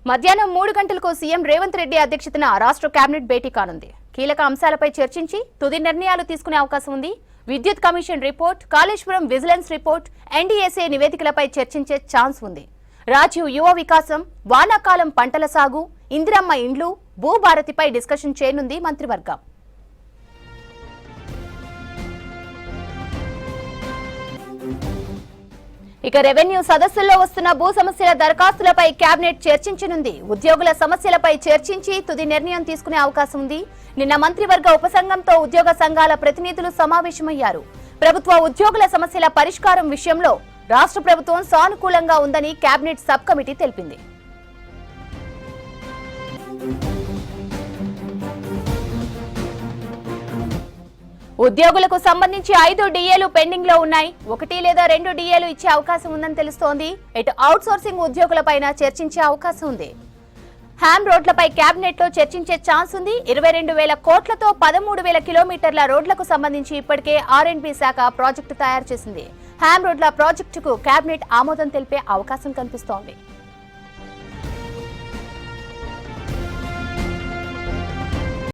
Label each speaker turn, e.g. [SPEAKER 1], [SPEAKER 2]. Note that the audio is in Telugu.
[SPEAKER 1] మధ్యాహ్నం 3 గంటలకు సీఎం రేవంత్ రెడ్డి అధ్యక్షతన రాష్ట్ర కేబినెట్ భేటీ కానుంది. కీలక అంశాలపై చర్చించి తుది నిర్ణయాలు తీసుకునే అవకాశం ఉంది. విద్యుత్ commission report, Kaleshwaram vigilance report, NDSA నివేదికలపై చర్చించే ఛాన్స్ ఉంది. రాజీవ్ యువ వికాసం, వానాకాలం పంటల సాగు, ఇందిరమ్మ ఇండ్లు, భూభారతిపై డిస్కషన్ చేయనుంది మంత్రివర్గం. ఇక రెవెన్యూ సదస్సుల్లో వస్తున్న భూ సమస్యల దరఖాస్తులపై కేబినెట్ చర్చించనుంది. ఉద్యోగుల సమస్యలపై చర్చించి తుది నిర్ణయం తీసుకునే అవకాశం ఉంది. నిన్న మంత్రివర్గ ఉపసంఘంతో ఉద్యోగ సంఘాల ప్రతినిధులు సమావేశమయ్యారు. ప్రభుత్వ ఉద్యోగుల సమస్యల పరిష్కారం విషయంలో రాష్ట్ర ప్రభుత్వం సానుకూలంగా ఉందని కేబినెట్ సబ్ కమిటీ తెలిపింది. ఉద్యోగులకు సంబంధించి 5 డిఏలు పెండింగ్ లో ఉన్నాయి. 1 లేదా 2 డిఏలు ఇచ్చే అవకాశం ఉందని తెలుస్తోంది. ఇటు అవుట్ సోర్సింగ్ ఉద్యోగులపైన చర్చించే అవకాశం ఉంది. హ్యామ్ రోడ్లపై కేబినెట్ లో చర్చించే ఛాన్స్ ఉంది. 22,000 కోట్లతో 13,000 కిలోమీటర్ల రోడ్లకు సంబంధించి ఇప్పటికే R&B శాఖ ప్రాజెక్టు తయారు చేసింది. హ్యామ్ రోడ్ల ప్రాజెక్టుకు కేబినెట్ ఆమోదం తెలిపే అవకాశం కనిపిస్తోంది.